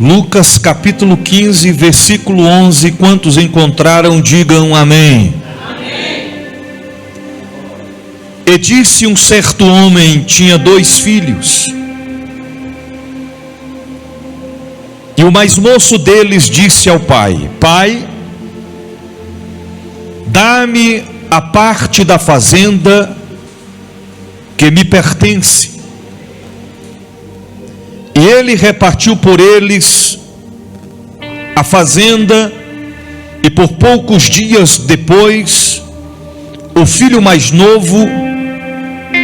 Lucas capítulo 15, versículo 11. Quantos encontraram, digam amém. Amém. E disse: um certo homem tinha 2 filhos, e o mais moço deles disse ao pai: Pai, dá-me a parte da fazenda que me pertence. E ele repartiu por eles a fazenda, e por poucos dias depois, o filho mais novo,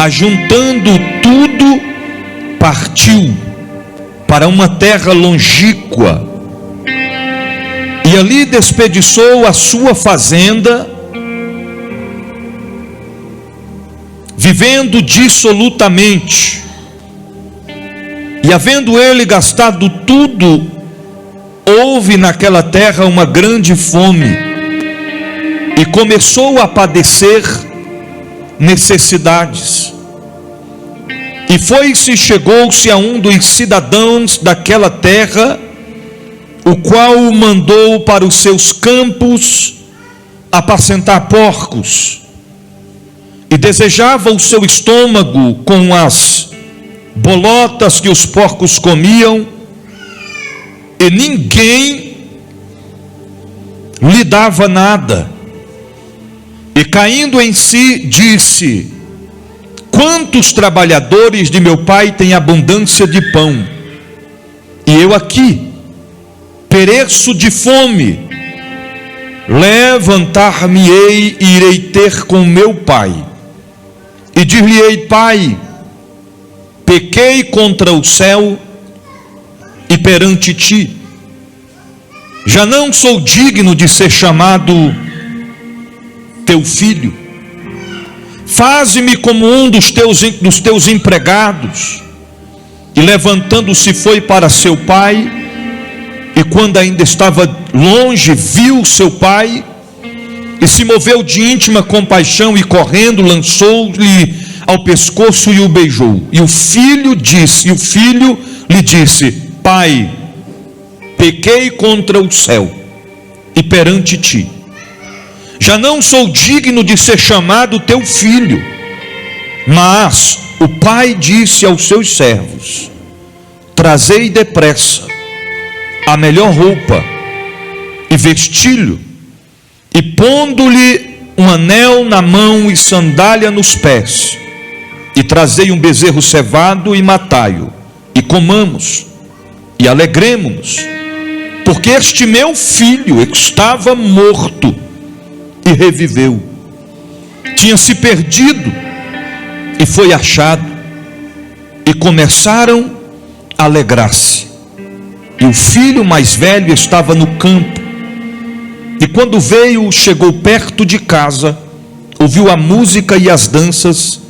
ajuntando tudo, partiu para uma terra longínqua, e ali desperdiçou a sua fazenda, vivendo dissolutamente. E havendo ele gastado tudo, houve naquela terra uma grande fome, e começou a padecer necessidades. E foi-se e chegou-se a um dos cidadãos daquela terra, o qual o mandou para os seus campos apacentar porcos, e desejava o seu estômago com as bolotas que os porcos comiam, e ninguém lhe dava nada. E caindo em si, disse: quantos trabalhadores de meu pai têm abundância de pão, e eu aqui pereço de fome. Levantar-me-ei e irei ter com meu pai, e dir-lhe-ei: Pai, pequei contra o céu e perante ti, já não sou digno de ser chamado teu filho. Faze-me como um dos teus empregados. E levantando-se foi para seu pai, e quando ainda estava longe, viu seu pai, e se moveu de íntima compaixão, e correndo lançou-lhe ao pescoço e o beijou. E o filho lhe disse: Pai, pequei contra o céu e perante ti, já não sou digno de ser chamado teu filho. Mas o pai disse aos seus servos: trazei depressa a melhor roupa e vesti-lo, e pondo-lhe um anel na mão e sandália nos pés, e trazei um bezerro cevado e matai-o, e comamos e alegremo-nos, porque este meu filho estava morto e reviveu, tinha se perdido e foi achado. E começaram a alegrar-se. E o filho mais velho estava no campo, e quando veio, chegou perto de casa, ouviu a música e as danças,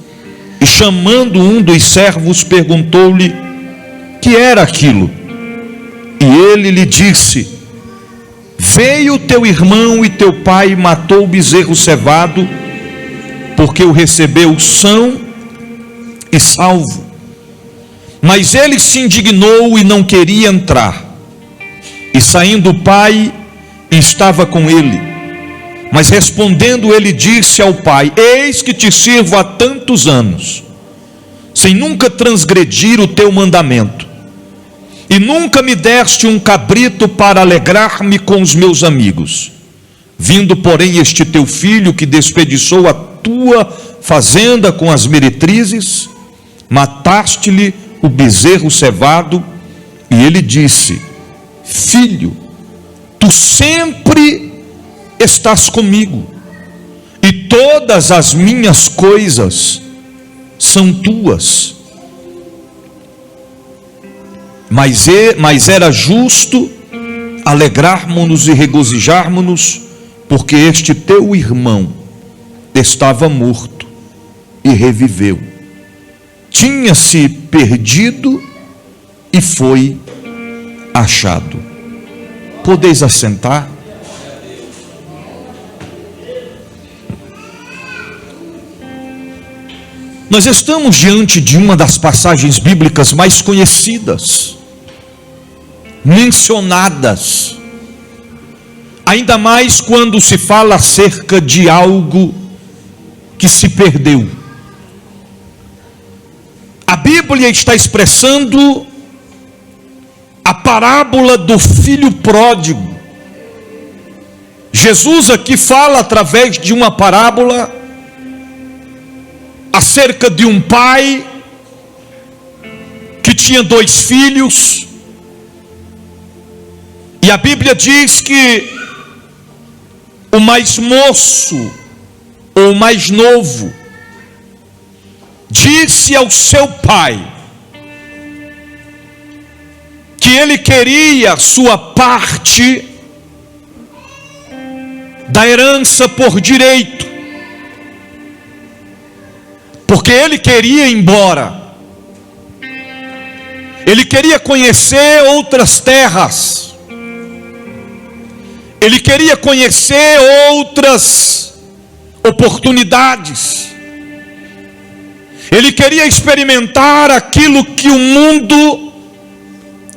e chamando um dos servos, perguntou-lhe que era aquilo. E ele lhe disse: veio teu irmão e teu pai matou o bezerro cevado, porque o recebeu são e salvo. Mas ele se indignou e não queria entrar. E saindo o pai, estava com ele. Mas respondendo, ele disse ao pai: eis que te sirvo há tantos anos, sem nunca transgredir o teu mandamento, e nunca me deste um cabrito para alegrar-me com os meus amigos. Vindo, porém, este teu filho, que desperdiçou a tua fazenda com as meretrizes, mataste-lhe o bezerro cevado. E ele disse: filho, tu sempre estás comigo, e todas as minhas coisas são tuas. Mas era justo alegrarmos-nos e regozijarmos-nos, porque este teu irmão estava morto e reviveu, tinha se perdido e foi achado. Podeis assentar. Nós estamos diante de uma das passagens bíblicas mais conhecidas, mencionadas, ainda mais quando se fala acerca de algo que se perdeu. A Bíblia está expressando a parábola do filho pródigo. Jesus aqui fala através de uma parábola acerca de um pai que tinha 2 filhos, e a Bíblia diz que o mais moço, ou o mais novo, disse ao seu pai que ele queria sua parte da herança por direito, porque ele queria ir embora, ele queria conhecer outras terras, ele queria conhecer outras oportunidades, ele queria experimentar aquilo que o mundo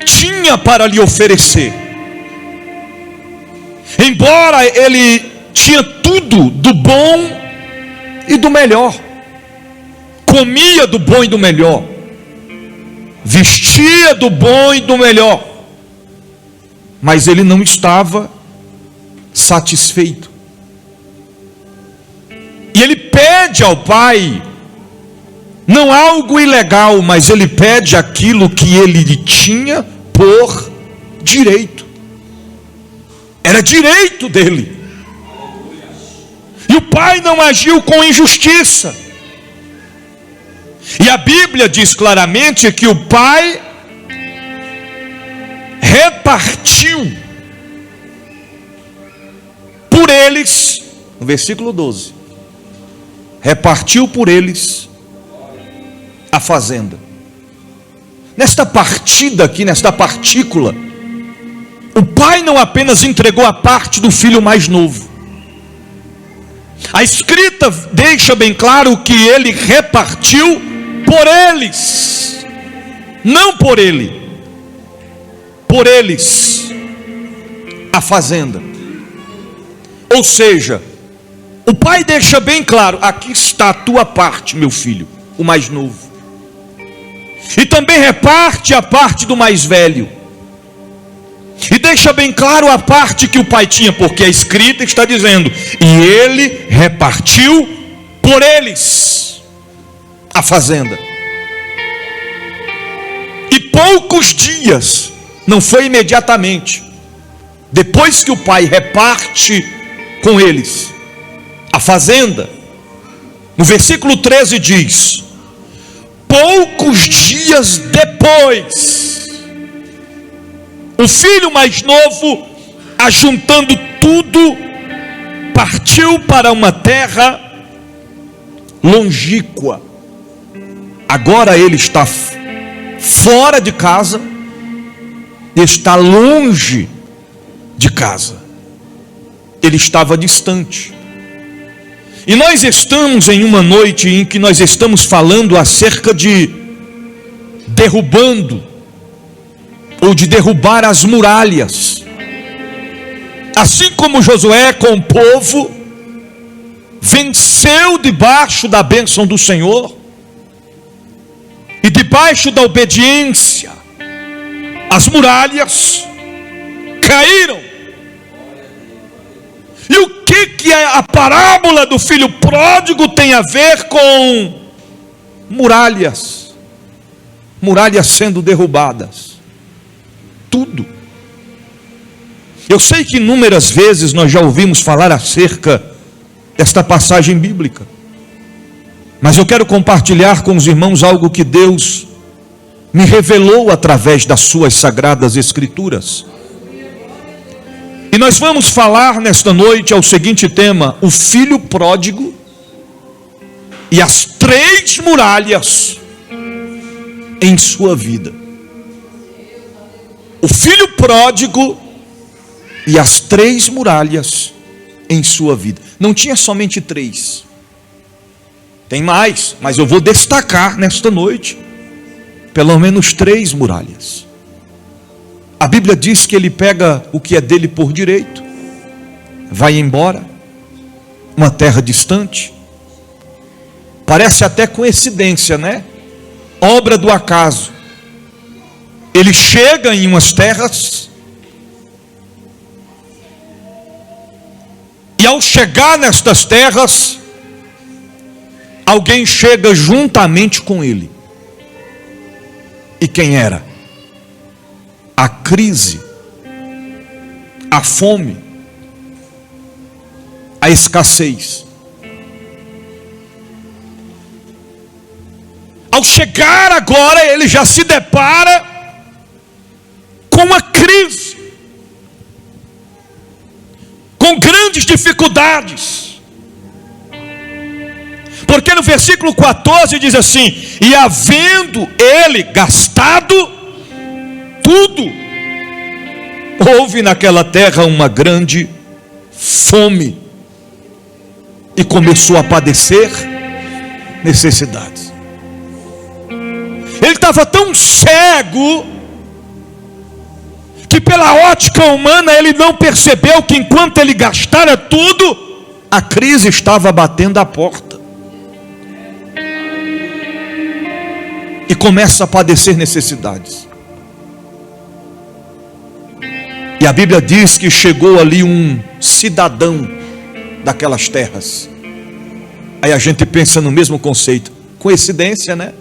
tinha para lhe oferecer. Embora ele tinha tudo do bom e do melhor, comia do bom e do melhor, vestia do bom e do melhor, mas ele não estava satisfeito. E ele pede ao pai, não algo ilegal, mas ele pede aquilo que ele tinha por direito. Era direito dele. E o pai não agiu com injustiça. E a Bíblia diz claramente que o pai repartiu por eles, no versículo 12, repartiu por eles a fazenda. Nesta partida aqui, nesta partícula, o pai não apenas entregou a parte do filho mais novo. A escrita deixa bem claro que ele repartiu por eles, não por ele, por eles, a fazenda. Ou seja, o pai deixa bem claro: aqui está a tua parte, meu filho, o mais novo. E também reparte a parte do mais velho. E deixa bem claro a parte que o pai tinha, porque a escrita está dizendo: e ele repartiu por eles a fazenda. E poucos dias, não foi imediatamente, depois que o pai reparte com eles a fazenda, no versículo 13 diz: poucos dias depois, o filho mais novo, ajuntando tudo, partiu para uma terra longínqua. Agora ele está fora de casa, está longe de casa, ele estava distante. E nós estamos em uma noite em que nós estamos falando acerca de derrubando, ou de derrubar as muralhas. Assim como Josué com o povo venceu debaixo da bênção do Senhor, e debaixo da obediência, as muralhas caíram. E o que a parábola do filho pródigo tem a ver com muralhas? Muralhas sendo derrubadas. Tudo. Eu sei que inúmeras vezes nós já ouvimos falar acerca desta passagem bíblica, mas eu quero compartilhar com os irmãos algo que Deus me revelou através das suas sagradas escrituras. E nós vamos falar nesta noite ao seguinte tema: o filho pródigo e as 3 muralhas em sua vida. O filho pródigo e as 3 muralhas em sua vida. Não tinha somente 3, tem mais, mas eu vou destacar nesta noite pelo menos 3 muralhas. A Bíblia diz que ele pega o que é dele por direito, vai embora, uma terra distante. Parece até coincidência, né? Obra do acaso. Ele chega em umas terras, e ao chegar nestas terras, alguém chega juntamente com ele. E quem era? A crise, a fome, a escassez. Ao chegar agora, ele já se depara com uma crise, com grandes dificuldades. Porque no versículo 14 diz assim: e havendo ele gastado tudo, houve naquela terra uma grande fome, e começou a padecer necessidades. Ele estava tão cego que pela ótica humana ele não percebeu que enquanto ele gastara tudo, a crise estava batendo à porta. E começa a padecer necessidades. E a Bíblia diz que chegou ali um cidadão daquelas terras. Aí a gente pensa no mesmo conceito. Coincidência, né?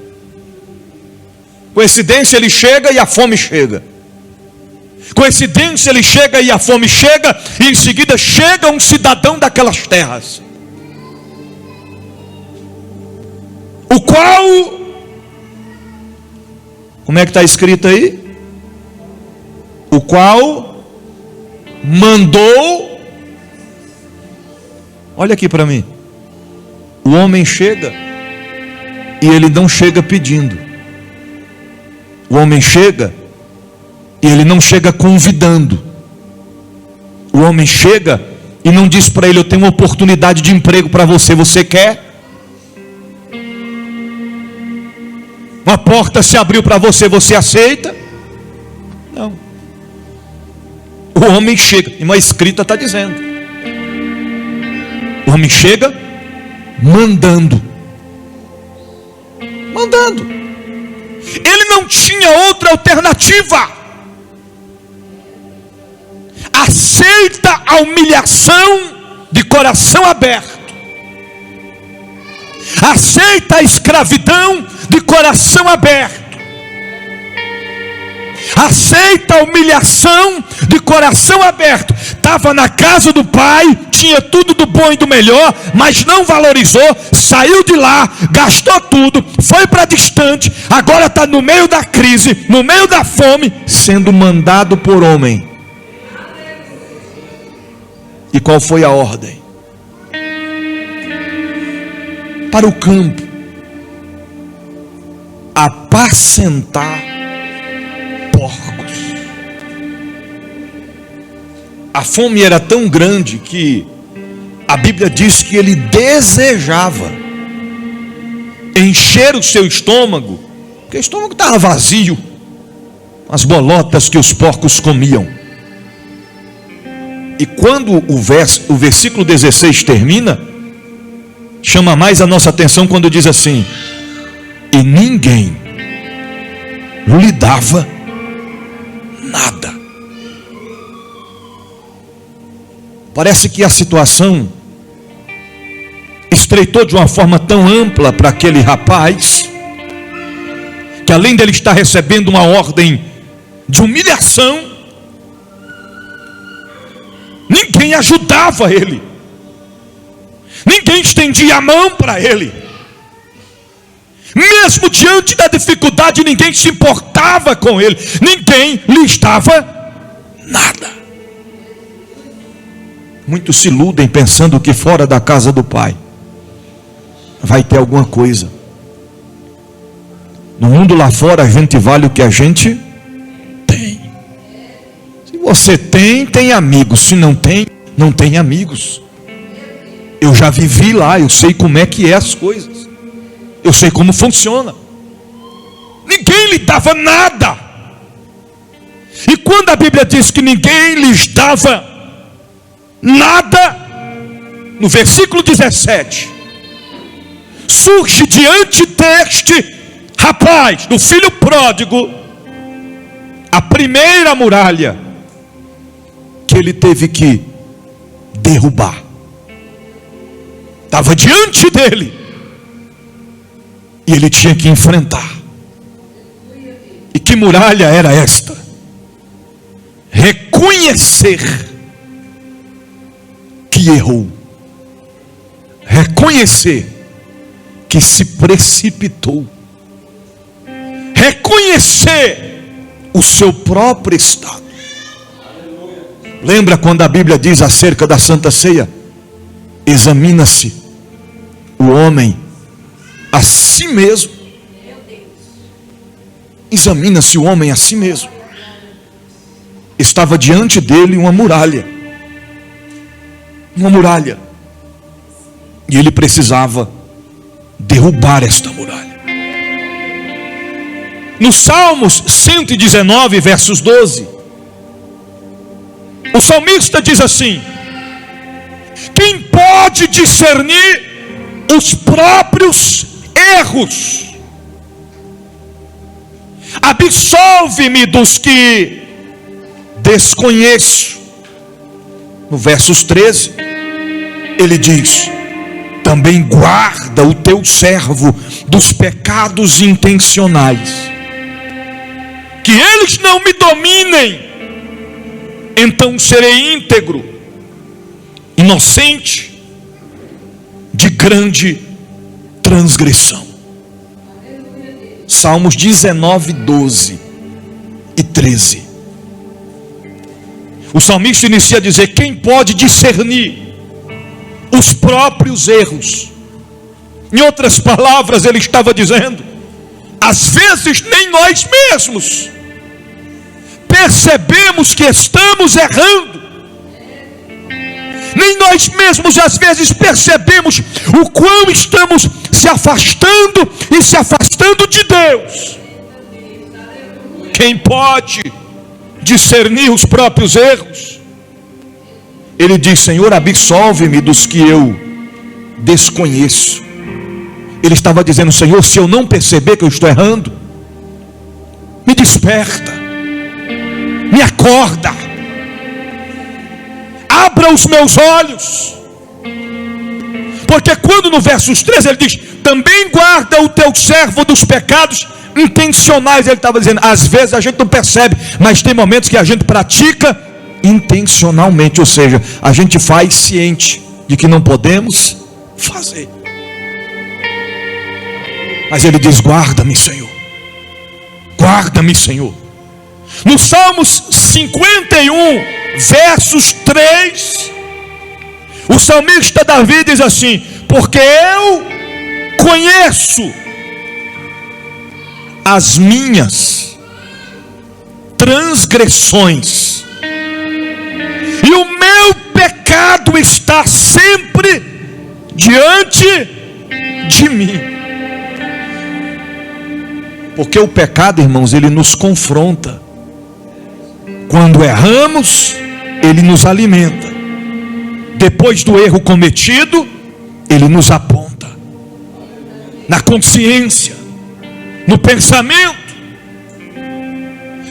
Coincidência, ele chega e a fome chega. Coincidência, ele chega e a fome chega, e em seguida chega um cidadão daquelas terras, o qual, como é que está escrito aí? O qual mandou. Olha aqui para mim. O homem chega e ele não chega pedindo. O homem chega e ele não chega convidando. O homem chega e não diz para ele: eu tenho uma oportunidade de emprego para você, você quer? Uma porta se abriu para você, você aceita? Não. O homem chega, e uma escrita está dizendo, o homem chega mandando. Ele não tinha outra alternativa. Aceita a humilhação de coração aberto. Aceita a escravidão de coração aberto. Aceita a humilhação de coração aberto. Estava na casa do pai, tinha tudo do bom e do melhor, mas não valorizou, saiu de lá, gastou tudo, foi para distante, agora está no meio da crise, no meio da fome, sendo mandado por homem. E qual foi a ordem? Para o campo, apacentar porcos. A fome era tão grande que a Bíblia diz que ele desejava encher o seu estômago, porque o estômago estava vazio, as bolotas que os porcos comiam. E quando o versículo 16 termina, chama mais a nossa atenção quando diz assim: e ninguém lhe dava nada. Parece que a situação estreitou de uma forma tão ampla para aquele rapaz, que além dele estar recebendo uma ordem de humilhação, ninguém ajudava ele, ninguém estendia a mão para ele, mesmo diante da dificuldade, ninguém se importava com ele, ninguém lhe dava nada. Muitos se iludem pensando que fora da casa do pai vai ter alguma coisa. No mundo lá fora a gente vale o que a gente tem. Se você tem, tem amigos. Se não tem, não tem amigos. Eu já vivi lá, eu sei como é que é as coisas. Eu sei como funciona. Ninguém lhe dava nada. E quando a Bíblia diz que ninguém lhes dava nada, no versículo 17, surge diante deste rapaz, do filho pródigo, a primeira muralha que ele teve que derrubar. Estava diante dele e ele tinha que enfrentar. E que muralha era esta? Reconhecer que errou, reconhecer que se precipitou, reconhecer o seu próprio estado. Lembra quando a Bíblia diz acerca da Santa Ceia? Examina-se o homem a si mesmo. Examina-se o homem a si mesmo. Estava diante dele uma muralha. Uma muralha. E ele precisava derrubar esta muralha. No Salmos 119, versos 12, o salmista diz assim: quem pode discernir os próprios erros? Absolve-me dos que desconheço. No versos 13, ele diz: também guarda o teu servo dos pecados intencionais, que eles não me dominem, então serei íntegro, inocente de grande transgressão. Salmos 19, 12 e 13. O salmista inicia a dizer: quem pode discernir os próprios erros? Em outras palavras, ele estava dizendo: às vezes nem nós mesmos percebemos que estamos errando. Nem nós mesmos às vezes percebemos o quão estamos se afastando e se afastando de Deus. Quem pode discernir os próprios erros? Ele diz: Senhor, absolve-me dos que eu desconheço. Ele estava dizendo: Senhor, se eu não perceber que eu estou errando, me desperta, me acorda, abra os meus olhos. Porque quando no versos 13 ele diz: também guarda o teu servo dos pecados intencionais, ele estava dizendo: às vezes a gente não percebe, mas tem momentos que a gente pratica intencionalmente, ou seja, a gente faz ciente de que não podemos fazer. Mas ele diz: guarda-me, Senhor, guarda-me, Senhor. No Salmos 51, versos 3, o salmista Davi diz assim: porque eu conheço as minhas transgressões, e o meu pecado está sempre diante de mim. Porque o pecado, irmãos, ele nos confronta. Quando erramos, ele nos alimenta. Depois do erro cometido, ele nos aponta na consciência, no pensamento,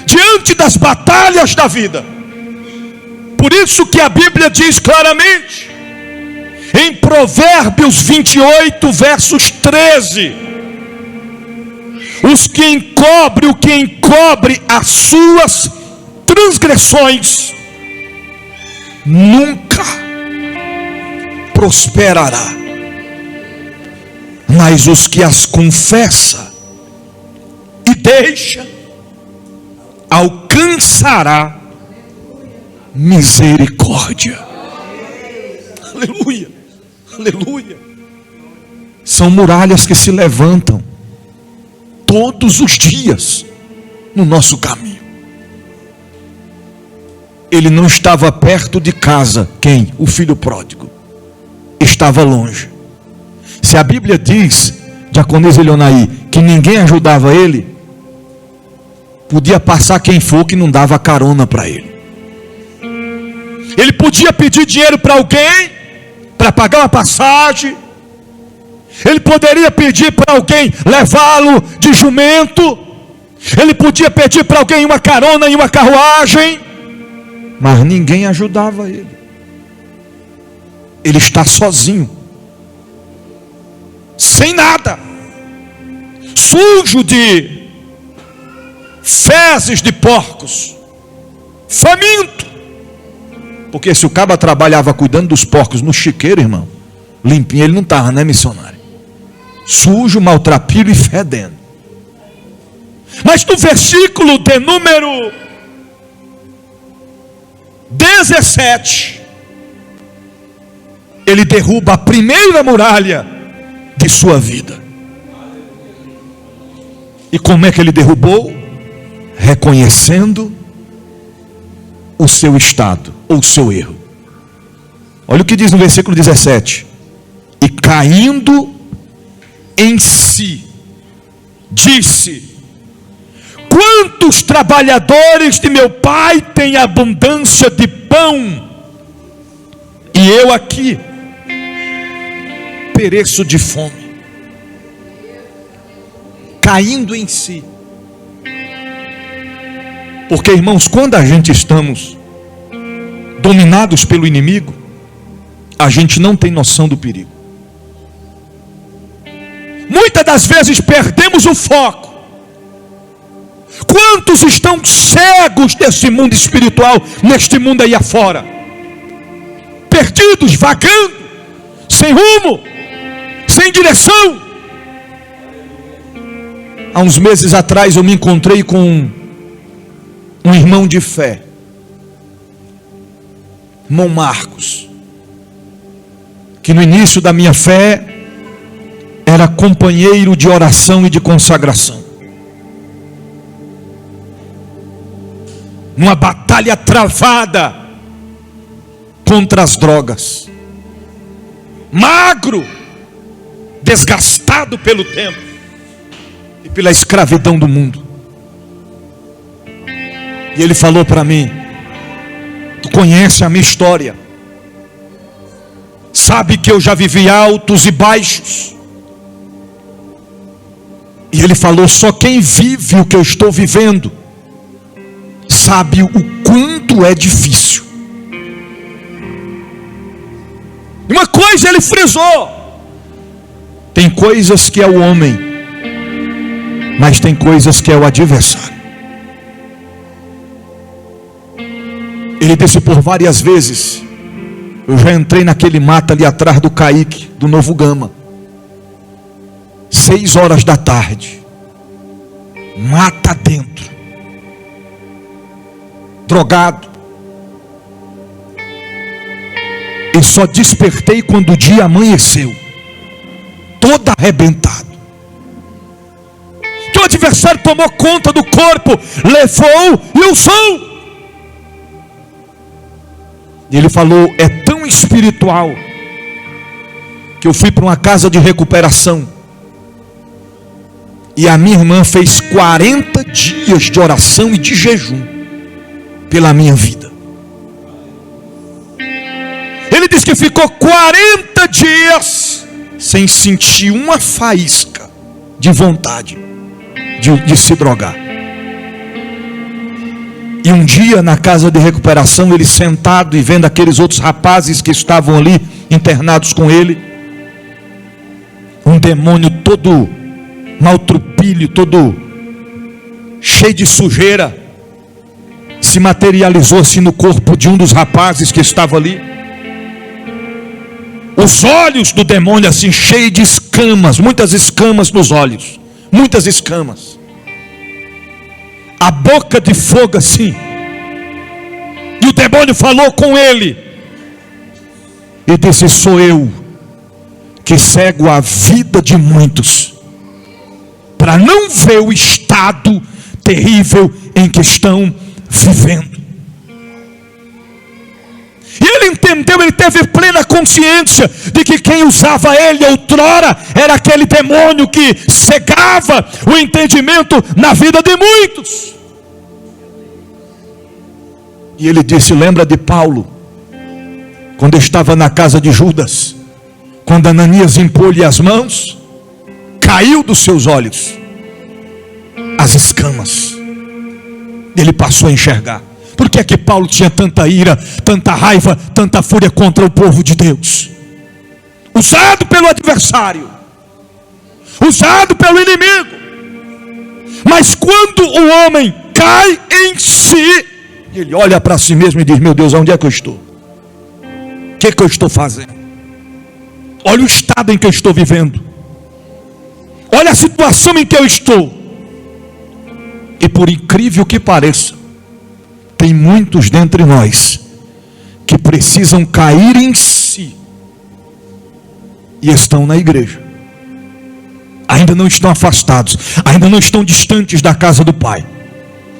diante das batalhas da vida. Por isso que a Bíblia diz claramente, em Provérbios 28, versos 13: o que encobre as suas transgressões nunca prosperará, mas os que as confessa e deixa alcançará misericórdia. Aleluia, aleluia. São muralhas que se levantam todos os dias no nosso caminho. Ele não estava perto de casa. Quem? O filho pródigo. Estava longe. Se a Bíblia diz, diaconisa Elionaí, que ninguém ajudava ele, Podia passar quem for que não dava carona para ele. Ele podia pedir dinheiro para alguém para pagar uma passagem. Ele poderia pedir para alguém levá-lo de jumento. Ele podia pedir para alguém uma carona em uma carruagem. Mas ninguém ajudava ele. Ele está sozinho, sem nada, sujo de fezes de porcos, faminto. Porque se o caba trabalhava cuidando dos porcos no chiqueiro, irmão, limpinho ele não estava, né, missionário? Sujo, maltrapilho e fedendo. Mas no versículo de número 17, ele derruba a primeira muralha de sua vida. E como é que ele derrubou? Reconhecendo o seu estado, ou o seu erro. Olha o que diz no versículo 17: e caindo em si, disse: quantos trabalhadores de meu pai têm abundância de pão, e eu aqui pereço de fome. Caindo em si. Porque, irmãos, quando a gente estamos dominados pelo inimigo, a gente não tem noção do perigo. Muitas das vezes perdemos o foco. Quantos estão cegos desse mundo espiritual, neste mundo aí afora? Perdidos, vagando, sem rumo, sem direção. Há uns meses atrás eu me encontrei com um irmão de fé, irmão Marcos, que no início da minha fé era companheiro de oração e de consagração. Numa batalha travada contra as drogas, magro, desgastado pelo tempo e pela escravidão do mundo. E ele falou para mim: tu conhece a minha história, sabe que eu já vivi altos e baixos. E ele falou: só quem vive o que eu estou vivendo sabe o quanto é difícil. E uma coisa ele frisou: tem coisas que é o homem, mas tem coisas que é o adversário. Ele disse: por várias vezes eu já entrei naquele mato ali atrás do Caique, do Novo Gama, 6 horas da tarde, mata dentro, drogado, e só despertei quando o dia amanheceu, todo arrebentado. Que o adversário tomou conta do corpo, levou e o som. E ele falou: é tão espiritual que eu fui para uma casa de recuperação e a minha irmã fez 40 dias de oração e de jejum pela minha vida. Ele disse que ficou 40 dias sem sentir uma faísca de vontade de se drogar. E um dia na casa de recuperação, ele sentado e vendo aqueles outros rapazes que estavam ali internados com ele, um demônio todo maltrupilho, todo cheio de sujeira, se materializou assim no corpo de um dos rapazes que estava ali. Os olhos do demônio assim cheios de escamas, muitas escamas nos olhos, muitas escamas. A boca de fogo assim. E o demônio falou com ele e disse: sou eu que cego a vida de muitos, para não ver o estado terrível em que estão vivendo. E ele entendeu, ele teve plena consciência de que quem usava ele outrora era aquele demônio que cegava o entendimento na vida de muitos. E ele disse: lembra de Paulo, quando estava na casa de Judas, quando Ananias impôs-lhe as mãos, caiu dos seus olhos as escamas, ele passou a enxergar. Por que é que Paulo tinha tanta ira, tanta raiva, tanta fúria contra o povo de Deus? Usado pelo adversário, usado pelo inimigo. Mas quando o homem cai em si, ele olha para si mesmo e diz: meu Deus, onde é que eu estou? O que é que eu estou fazendo? Olha o estado em que eu estou vivendo. Olha a situação em que eu estou. E por incrível que pareça, tem muitos dentre nós que precisam cair em si e estão na igreja. Ainda não estão afastados, ainda não estão distantes da casa do Pai,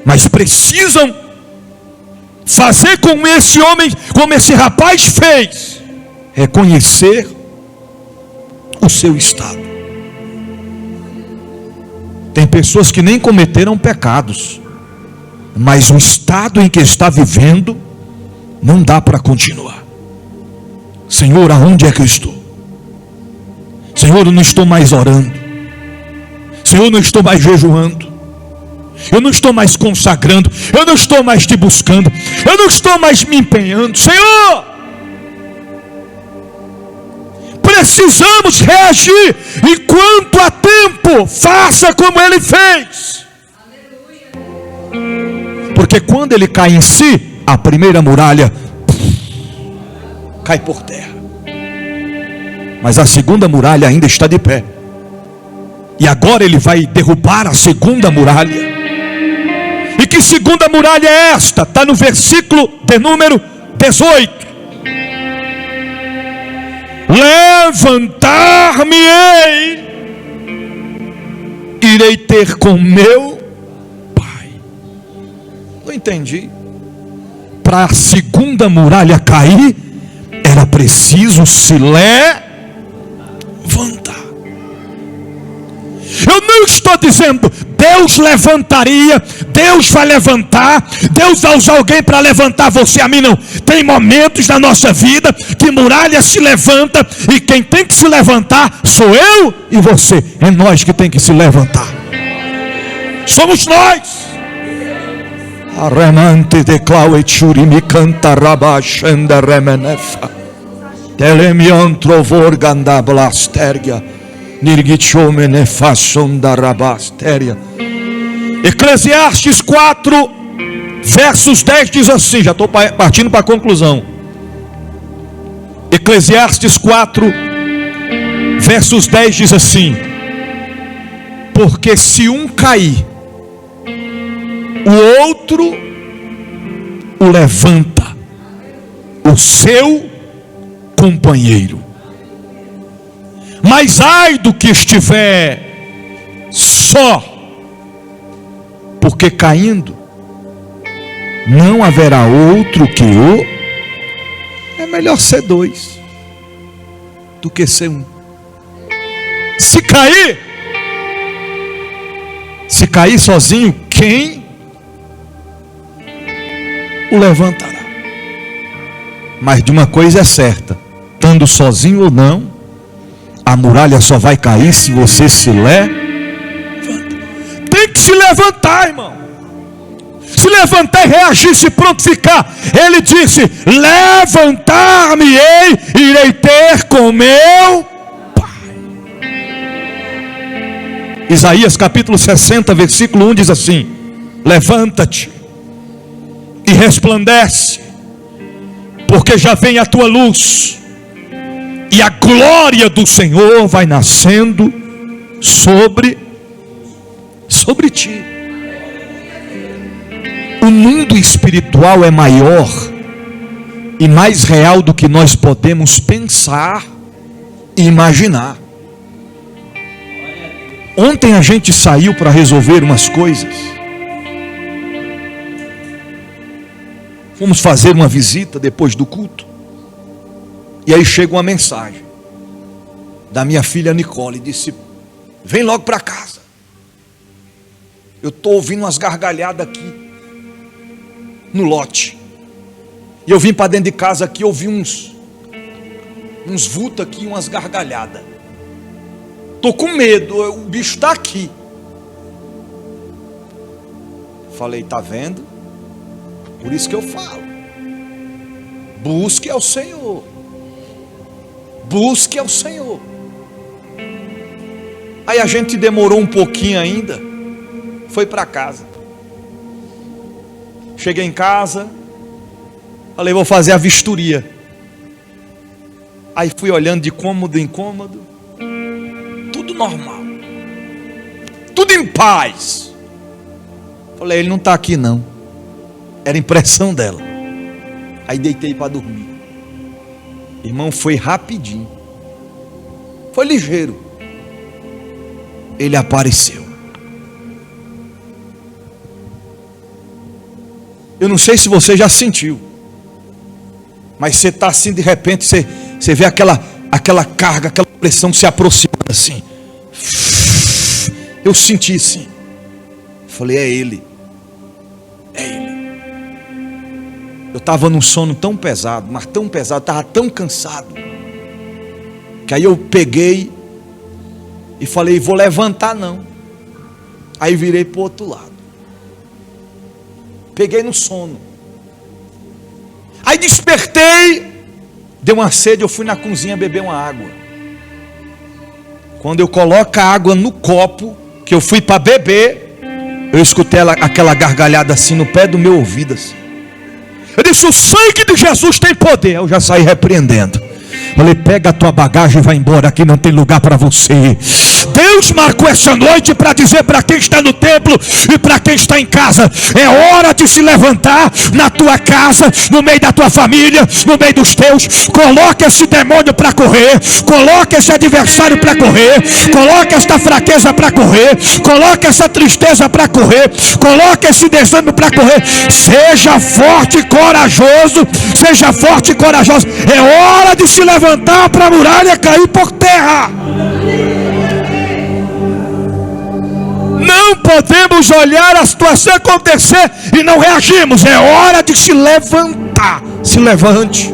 mas precisam fazer como esse homem, como esse rapaz fez, reconhecer o seu estado. Tem pessoas que nem cometeram pecados, mas o estado em que está vivendo não dá para continuar. Senhor, aonde é que eu estou? Senhor, eu não estou mais orando. Senhor, eu não estou mais jejuando. Eu não estou mais consagrando. Eu não estou mais te buscando. Eu não estou mais me empenhando. Senhor, precisamos reagir. Enquanto há tempo, faça como ele fez. Porque quando ele cai em si, a primeira muralha cai por terra. Mas a segunda muralha ainda está de pé. E agora ele vai derrubar a segunda muralha. E que segunda muralha é esta? Está no versículo de número 18. Levantar-me-ei, irei ter com meu Pai. Não entendi. Para a segunda muralha cair, era preciso se levantar. Eu não estou dizendo Deus levantaria, Deus vai levantar, Deus vai usar alguém para levantar você, a mim não. Tem momentos na nossa vida que muralha se levanta, e quem tem que se levantar sou eu e você. É nós que tem que se levantar. Somos nós. Arremante de Claueturi me canta rabachanda remenefa. Telemion trovor ganda blastergia. Nirgichomene façon da rabastéria. Eclesiastes 4, versos 10 diz assim, já estou partindo para a conclusão. Eclesiastes 4, versos 10 diz assim: porque se um cair, o outro o levanta, o seu companheiro. Mas ai do que estiver só, porque caindo não haverá outro que o... É melhor ser dois do que ser um. Se cair sozinho, quem o levantará? Mas de uma coisa é certa, estando sozinho ou não, a muralha só vai cair se você se levanta. Tem que se levantar, irmão. Se levantar e reagir, se prontificar. Ele disse: levantar-me-ei, irei ter com meu Pai. Isaías capítulo 60, versículo 1 diz assim: levanta-te e resplandece, porque já vem a tua luz, e a glória do Senhor vai nascendo sobre ti. O mundo espiritual é maior e mais real do que nós podemos pensar e imaginar. Ontem a gente saiu para resolver umas coisas. Fomos fazer uma visita depois do culto. E aí chega uma mensagem da minha filha Nicole, disse: vem logo para casa. Eu estou ouvindo umas gargalhadas aqui no lote. E eu vim para dentro de casa aqui, ouvi uns vultos aqui, umas gargalhadas. Tô com medo, o bicho está aqui. Falei, tá vendo? Por isso que eu falo. Busque ao Senhor. Busque ao Senhor. Aí a gente demorou um pouquinho ainda. Foi para casa. Cheguei em casa. Falei, vou fazer a vistoria. Aí fui olhando de cômodo em cômodo. Tudo normal. Tudo em paz. Falei, ele não está aqui não. Era impressão dela. Aí deitei para dormir. Irmão, foi rapidinho. Foi ligeiro. Ele apareceu. Eu não sei se você já sentiu. Mas você está assim, de repente, você vê aquela carga, aquela pressão se aproximando assim. Eu senti assim. Falei, é ele. É ele. Eu estava num sono tão pesado, mas tão pesado, estava tão cansado, que aí eu peguei e falei, vou levantar não. Aí virei para o outro lado. Peguei no sono. Aí despertei, deu uma sede, eu fui na cozinha beber uma água. Quando eu coloco a água no copo, que eu fui para beber, eu escutei aquela gargalhada assim no pé do meu ouvido assim. Eu disse, o sangue de Jesus tem poder. Eu já saí repreendendo. Falei, pega a tua bagagem e vai embora, aqui não tem lugar para você. Deus marcou essa noite para dizer para quem está no templo e para quem está em casa, é hora de se levantar na tua casa, no meio da tua família, no meio dos teus. Coloca esse demônio para correr, coloca esse adversário para correr, coloca esta fraqueza para correr, coloca essa tristeza para correr, coloca esse desânimo para correr. Seja forte e corajoso, seja forte e corajoso. É hora de se levantar para a muralha cair por terra. Não podemos olhar a situação acontecer e não reagirmos. É hora de se levantar. Se levante.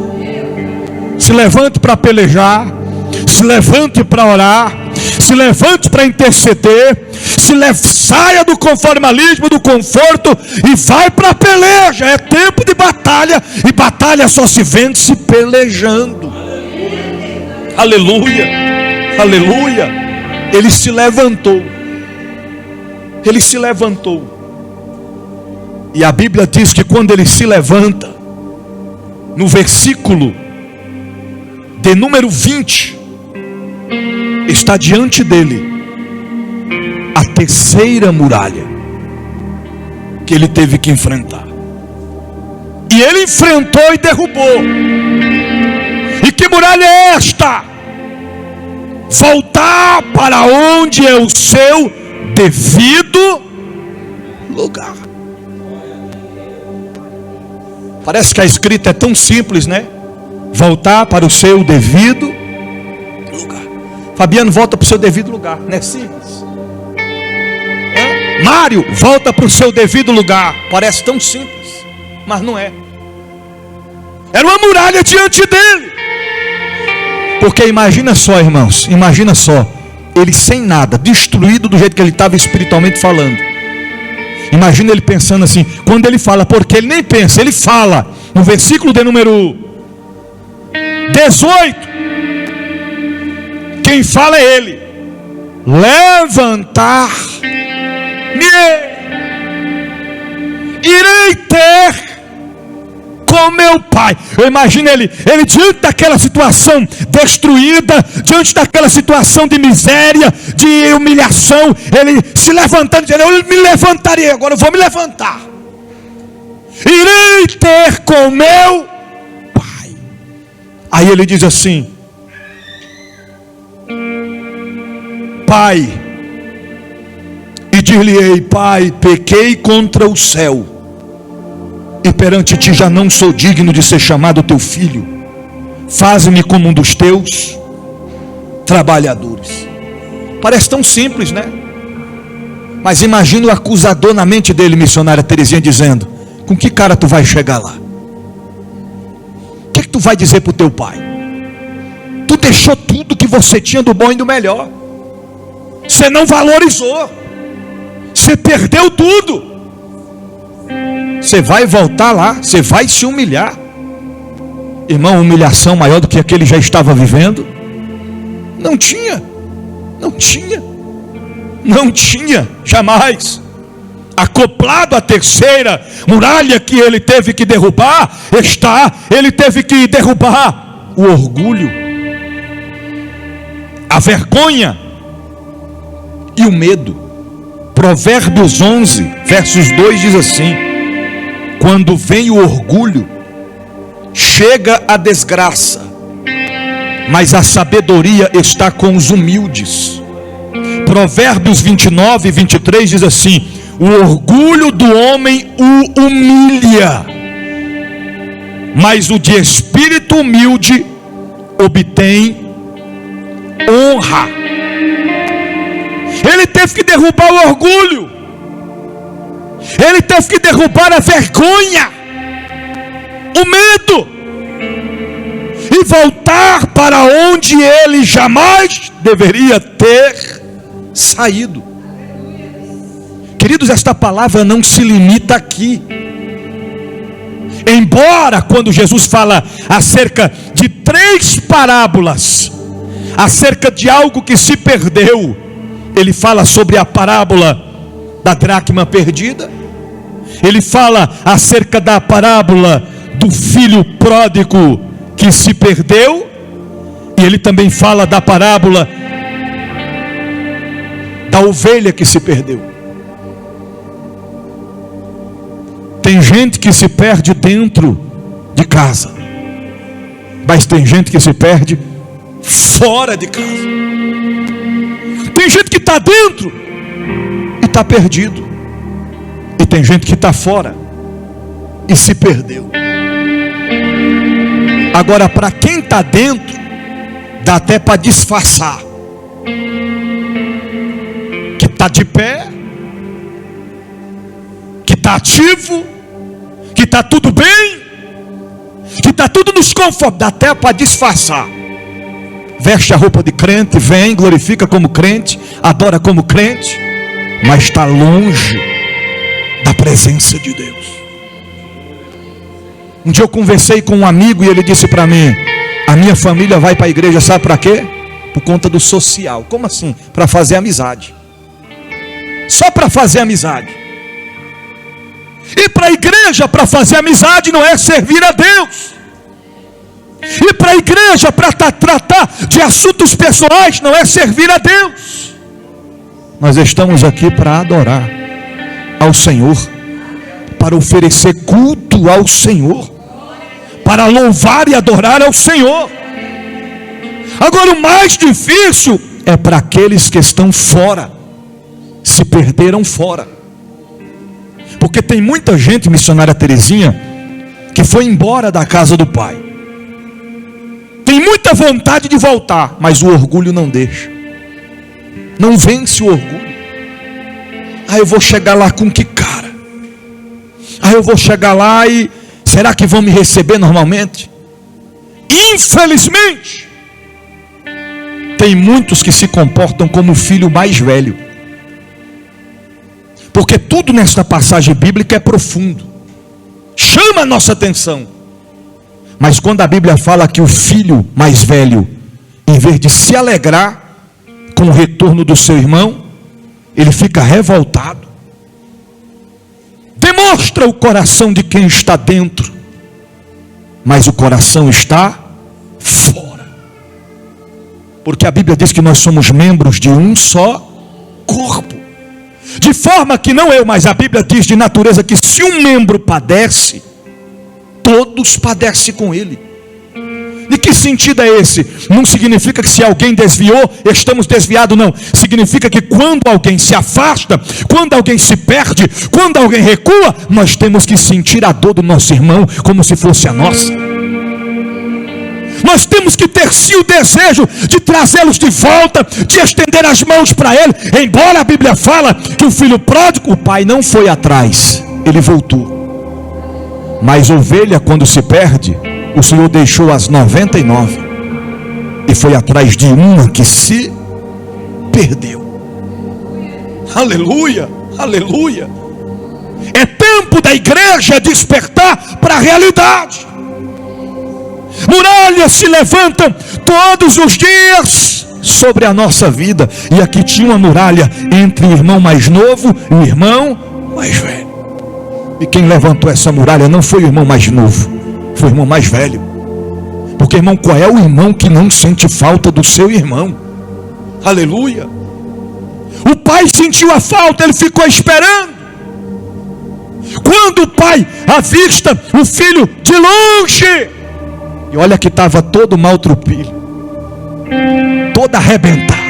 Se levante para pelejar. Se levante para orar. Se levante para interceder. Saia do conformalismo, do conforto e vai para a peleja. É tempo de batalha. E batalha só se vence pelejando. Aleluia. Aleluia. Ele se levantou. Ele se levantou. E a Bíblia diz que quando ele se levanta, no versículo de número 20, está diante dele a terceira muralha que ele teve que enfrentar. E ele enfrentou e derrubou. E que muralha é esta? Voltar para onde é o seu devido lugar. Parece que a escrita é tão simples, né? Voltar para o seu devido lugar. Fabiano, volta para o seu devido lugar. Não é simples? Mário, volta para o seu devido lugar. Parece tão simples, mas não é. Era uma muralha diante dele. Porque imagina só, irmãos, imagina só. Ele sem nada, destruído do jeito que ele estava espiritualmente falando. Imagina ele pensando assim, quando ele fala, porque ele nem pensa, ele fala, no versículo de número 18, quem fala é ele. Levantar-me, irei ter com meu pai. Eu imagino ele diante daquela situação destruída, diante daquela situação de miséria, de humilhação, ele se levantando, dizendo, eu me levantarei, agora eu vou me levantar. Irei ter com meu pai. Aí ele diz assim, pai, e dir-lhe-ei, pai, pequei contra o céu, e perante ti já não sou digno de ser chamado teu filho. Faze-me como um dos teus trabalhadores. Parece tão simples, né? Mas imagina o acusador na mente dele, missionária Terezinha, dizendo, com que cara tu vai chegar lá? tu vai dizer para o teu pai? Tu deixou tudo que você tinha do bom e do melhor. Você não valorizou. Você perdeu tudo. Você vai voltar lá, você vai se humilhar. Irmão, humilhação maior do que aquele já estava vivendo? Não tinha. Não tinha. Não tinha, jamais. Acoplado à terceira muralha que ele teve que derrubar, ele teve que derrubar o orgulho, a vergonha e o medo. Provérbios 11, versos 2 diz assim: quando vem o orgulho, chega a desgraça, mas a sabedoria está com os humildes. Provérbios 29 e 23 diz assim: o orgulho do homem o humilha, mas o de espírito humilde obtém honra. Ele teve que derrubar o orgulho, ele teve que derrubar a vergonha, o medo, e voltar para onde ele jamais deveria ter saído. Queridos, esta palavra não se limita aqui. Embora quando Jesus fala acerca de 3 parábolas, acerca de algo que se perdeu, ele fala sobre a parábola da dracma perdida, ele fala acerca da parábola do filho pródigo que se perdeu, e ele também fala da parábola da ovelha que se perdeu. Tem gente que se perde dentro de casa, mas tem gente que se perde fora de casa. Tem gente que está dentro e está perdido, e tem gente que está fora e se perdeu. Agora, para quem está dentro, dá até para disfarçar que está de pé, que está ativo, que está tudo bem, que está tudo nos conforme, dá até para disfarçar. Veste a roupa de crente, vem, glorifica como crente, adora como crente, mas está longe da presença de Deus. Um dia eu conversei com um amigo e ele disse para mim: a minha família vai para a igreja, sabe para quê? Por conta do social. Como assim? Para fazer amizade. Só para fazer amizade. E para a igreja, para fazer amizade, não é servir a Deus. E para a igreja, para tratar de assuntos pessoais, não é servir a Deus. Nós estamos aqui para adorar ao Senhor, para oferecer culto ao Senhor, para louvar e adorar ao Senhor. Agora, o mais difícil é para aqueles que estão fora, se perderam fora. Porque tem muita gente, missionária Terezinha, que foi embora da casa do Pai. Tem muita vontade de voltar, mas o orgulho não deixa. Não vence o orgulho. Eu vou chegar lá com que cara? Eu vou chegar lá e será que vão me receber normalmente? Infelizmente, tem muitos que se comportam como o filho mais velho. Porque tudo nesta passagem bíblica é profundo, chama a nossa atenção. Mas quando a Bíblia fala que o filho mais velho, em vez de se alegrar com o retorno do seu irmão, ele fica revoltado. Demonstra o coração de quem está dentro, mas o coração está fora. Porque a Bíblia diz que nós somos membros de um só corpo. De forma que não eu, mas a Bíblia diz de natureza que se um membro padece, todos padecem com ele. De que sentido é esse? Não significa que se alguém desviou, estamos desviados, não. Significa que quando alguém se afasta, quando alguém se perde, quando alguém recua, nós temos que sentir a dor do nosso irmão como se fosse a nossa. Nós temos que ter sim o desejo de trazê-los de volta, de estender as mãos para ele. Embora a Bíblia fala que o filho pródigo, o pai não foi atrás, ele voltou. Mas ovelha, quando se perde, o Senhor deixou as 99 e foi atrás de uma que se perdeu. Aleluia, aleluia. É tempo da igreja despertar para a realidade. Muralhas se levantam todos os dias sobre a nossa vida. E aqui tinha uma muralha entre o irmão mais novo e o irmão mais velho. E quem levantou essa muralha não foi o irmão mais novo, foi o irmão mais velho. Porque, irmão, qual é o irmão que não sente falta do seu irmão? Aleluia. O pai sentiu a falta, ele ficou esperando. Quando o pai avista o filho de longe, e olha que estava todo maltrupilho, todo arrebentado,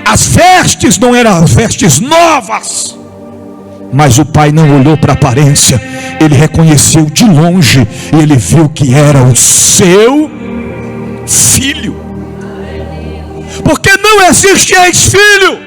as vestes não eram as vestes novas, mas o pai não olhou para a aparência, ele reconheceu de longe, e ele viu que era o seu filho. Porque não existe ex-filho.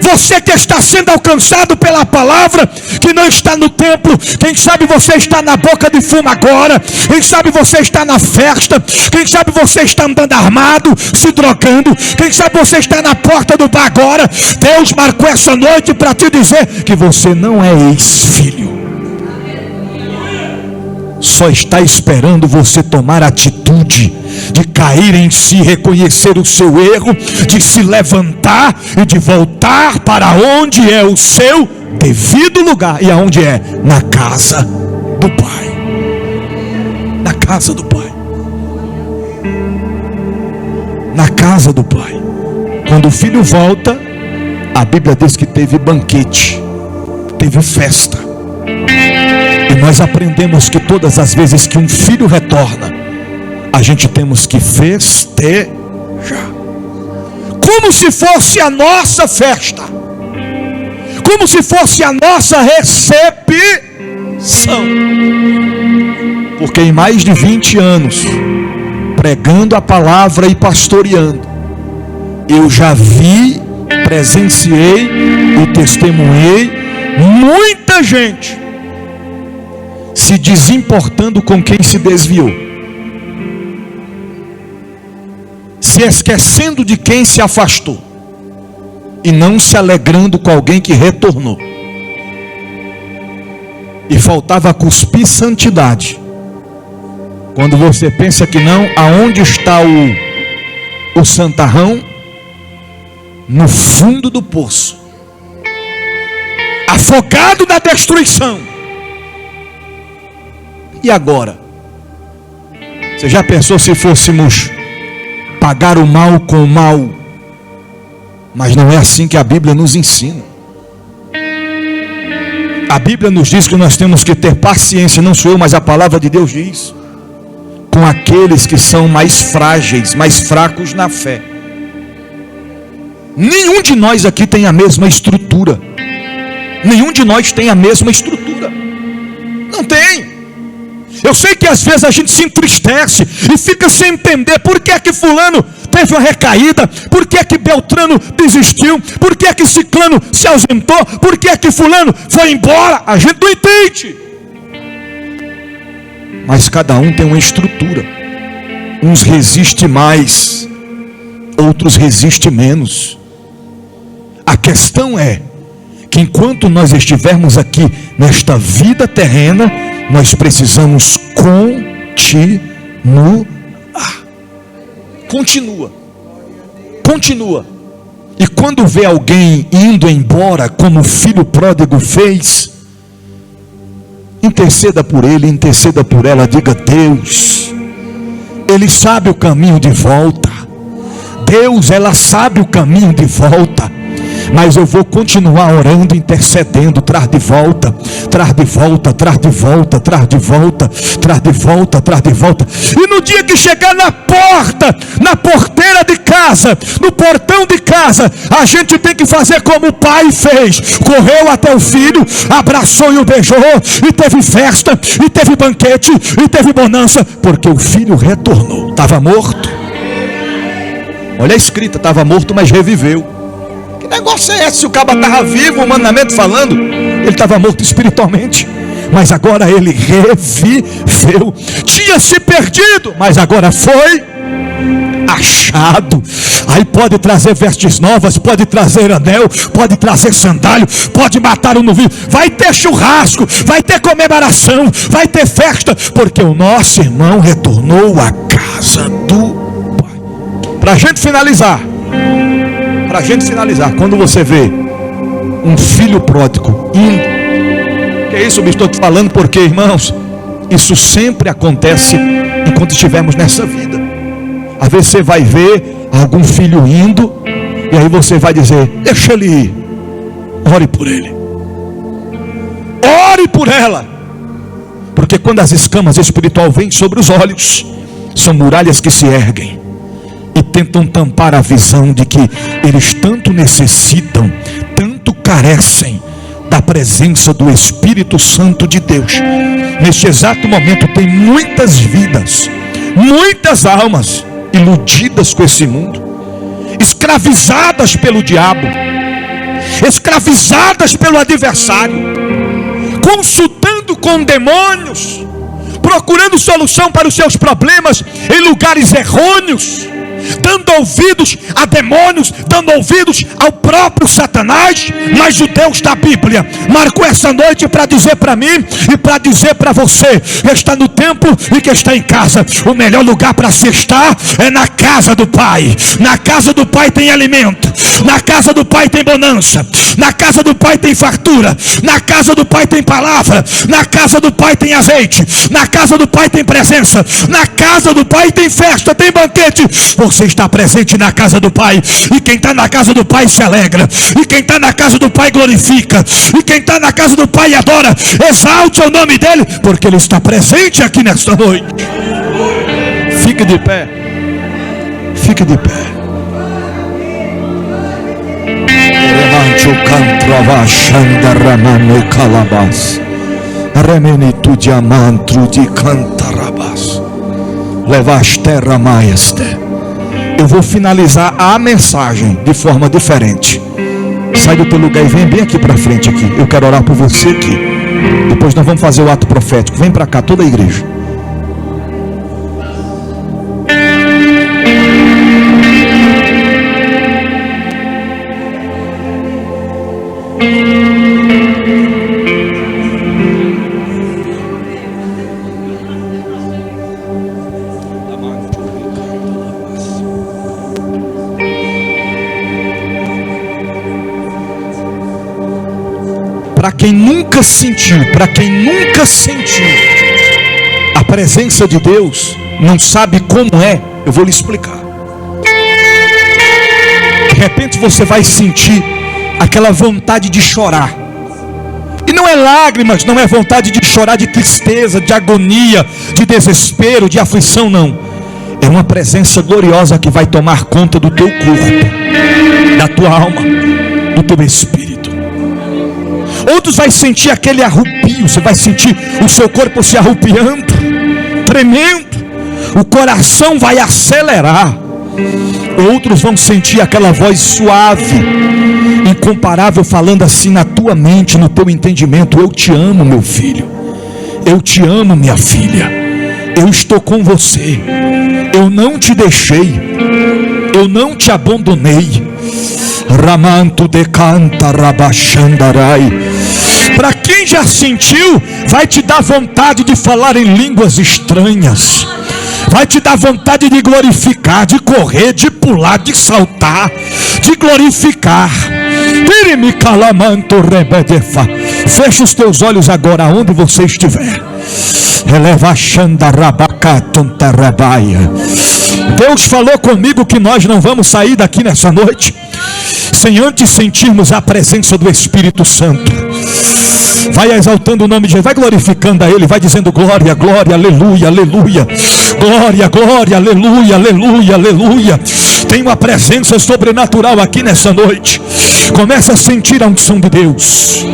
Você que está sendo alcançado pela palavra, que não está no templo, quem sabe você está na boca de fumo agora, quem sabe você está na festa, quem sabe você está andando armado, se drogando, quem sabe você está na porta do bar agora. Deus marcou essa noite para te dizer que você não é ex-filho. Só está esperando você tomar atitude de cair em si, reconhecer o seu erro, de se levantar e de voltar para onde é o seu devido lugar. E aonde é? Na casa do Pai. Na casa do Pai. Na casa do Pai. Quando o filho volta, a Bíblia diz que teve banquete, teve festa. E nós aprendemos que todas as vezes que um filho retorna, a gente temos que festejar, como se fosse a nossa festa, como se fosse a nossa recepção. Porque em mais de 20 anos, pregando a palavra e pastoreando, eu já vi, presenciei e testemunhei muita gente se desimportando com quem se desviou, se esquecendo de quem se afastou e não se alegrando com alguém que retornou. E faltava cuspir santidade. Quando você pensa que não, aonde está o santarrão? No fundo do poço, afogado na destruição. E agora? Você já pensou se fôssemos pagar o mal com o mal? Mas não é assim que a Bíblia nos ensina. A Bíblia nos diz que nós temos que ter paciência, não sou eu, mas a palavra de Deus diz, com aqueles que são mais frágeis, mais fracos na fé. Nenhum de nós aqui tem a mesma estrutura. Nenhum de nós tem a mesma estrutura. Não tem. Eu sei que às vezes a gente se entristece e fica sem entender por que é que fulano teve uma recaída, por que é que Beltrano desistiu, por que é que Ciclano se ausentou, por que é que fulano foi embora. A gente não entende. Mas cada um tem uma estrutura. Uns resistem mais, outros resistem menos. A questão é que enquanto nós estivermos aqui nesta vida terrena, nós precisamos continuar. Continua. E quando vê alguém indo embora, como o filho pródigo fez, interceda por ele, interceda por ela, diga: Deus, ele sabe o caminho de volta. Deus, ela sabe o caminho de volta. Mas eu vou continuar orando, intercedendo, traz de volta, traz de volta, traz de volta, traz de volta, traz de volta, traz de volta. E no dia que chegar na porta, na porteira de casa, no portão de casa, a gente tem que fazer como o pai fez. Correu até o filho, abraçou e o beijou, e teve festa, e teve banquete, e teve bonança, porque o filho retornou. Estava morto. Olha a escrita, estava morto, mas reviveu. Que negócio é esse? Se o cabo estava vivo, humanamente falando, ele estava morto espiritualmente. mas agora ele reviveu. Tinha se perdido, mas agora foi achado. Aí pode trazer vestes novas, pode trazer anel, pode trazer sandália, pode matar um novilho, vai ter churrasco, vai ter comemoração, vai ter festa, porque o nosso irmão retornou à casa do Pai. Para a gente finalizar, quando você vê um filho pródigo indo, que é isso, eu estou te falando porque, irmãos, isso sempre acontece enquanto estivermos nessa vida. Às vezes você vai ver algum filho indo, e aí você vai dizer: deixa ele ir, ore por ele, ore por ela, porque quando as escamas espirituais vêm sobre os olhos, são muralhas que se erguem e tentam tampar a visão de que eles tanto necessitam, tanto carecem da presença do Espírito Santo de Deus. Neste exato momento tem muitas vidas, muitas almas iludidas com esse mundo, escravizadas pelo diabo, escravizadas pelo adversário, consultando com demônios, procurando solução para os seus problemas em lugares errôneos, dando ouvidos a demônios, dando ouvidos ao próprio Satanás. Mas o Deus da Bíblia marcou essa noite para dizer para mim e para dizer para você que está no templo e que está em casa: o melhor lugar para se estar é na casa do Pai. Na casa do Pai tem alimento, na casa do Pai tem bonança, na casa do Pai tem fartura, na casa do Pai tem palavra, na casa do Pai tem azeite, na casa do Pai tem presença, na casa do Pai tem festa, tem banquete. Você está presente na casa do Pai, e quem está na casa do Pai se alegra, e quem está na casa do Pai glorifica, e quem está na casa do Pai adora. Exalte o nome dele, porque ele está presente aqui nesta noite. Fique de pé, fique de pé. Levante o canto ramano calabas, remenitu diamantro de cantarabas, levas terra maeste. Eu vou finalizar a mensagem de forma diferente. Sai do teu lugar e vem bem aqui para frente aqui. Eu quero orar por você aqui. Depois nós vamos fazer o ato profético. Vem para cá, toda a igreja. Para quem nunca sentiu a presença de Deus, não sabe como é, eu vou lhe explicar. De repente você vai sentir aquela vontade de chorar, e não é lágrimas, não é vontade de chorar de tristeza, de agonia, de desespero, de aflição, não. É uma presença gloriosa que vai tomar conta do teu corpo, da tua alma, do teu espírito. Outros vai sentir aquele arrupio, você vai sentir o seu corpo se arrupiando, tremendo, o coração vai acelerar. Outros vão sentir aquela voz suave, incomparável, falando assim na tua mente, no teu entendimento: eu te amo, meu filho, eu te amo, minha filha, eu estou com você, eu não te deixei, eu não te abandonei. Ramanto decanta rabachandarai. Para quem já sentiu, vai te dar vontade de falar em línguas estranhas, vai te dar vontade de glorificar, de correr, de pular, de saltar, de glorificar. Fecha os teus olhos agora, onde você estiver. Deus falou comigo que nós não vamos sair daqui nessa noite sem antes sentirmos a presença do Espírito Santo. Vai exaltando o nome de Jesus, vai glorificando a Ele, vai dizendo: glória, glória, aleluia, aleluia, glória, glória, aleluia, aleluia, aleluia. Tem uma presença sobrenatural aqui nessa noite. Começa a sentir a unção de Deus.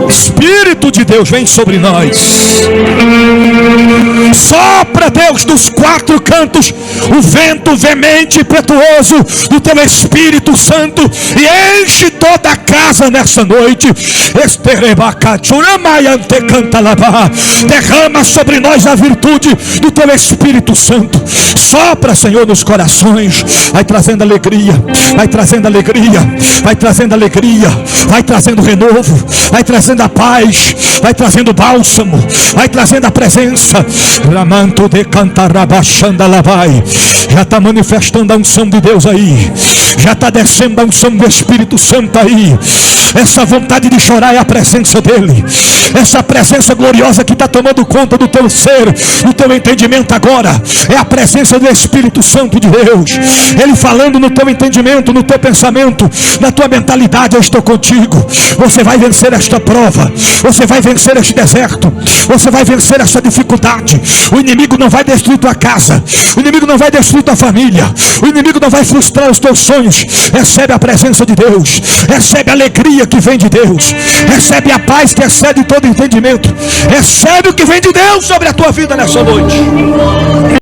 Espírito de Deus, vem sobre nós. Sopra, Deus, dos quatro cantos o vento veemente e impetuoso do teu Espírito Santo e enche toda a casa nessa noite. Derrama sobre nós a virtude do teu Espírito Santo. Sopra, Senhor, nos corações. Vai trazendo alegria, vai trazendo alegria, vai trazendo alegria, vai trazendo renovo, vai trazendo a paz, vai trazendo bálsamo, vai trazendo a presença. Ramanto de cantarabachanda lavai. Já está manifestando a unção de Deus aí. Já está descendo a unção do Espírito Santo aí. Essa vontade de chorar é a presença dele. Essa presença gloriosa que está tomando conta do teu ser, do teu entendimento agora, é a presença do Espírito Santo de Deus. Ele falando no teu entendimento, no teu pensamento, na tua mentalidade: eu estou contigo. Você vai vencer esta prova. Você vai vencer este deserto. Você vai vencer essa dificuldade. O inimigo não vai destruir tua casa. O inimigo não vai destruir tua família. O inimigo não vai frustrar os teus sonhos. Recebe a presença de Deus. Recebe a alegria que vem de Deus. Recebe a paz que excede todo entendimento. Recebe o que vem de Deus sobre a tua vida nessa noite.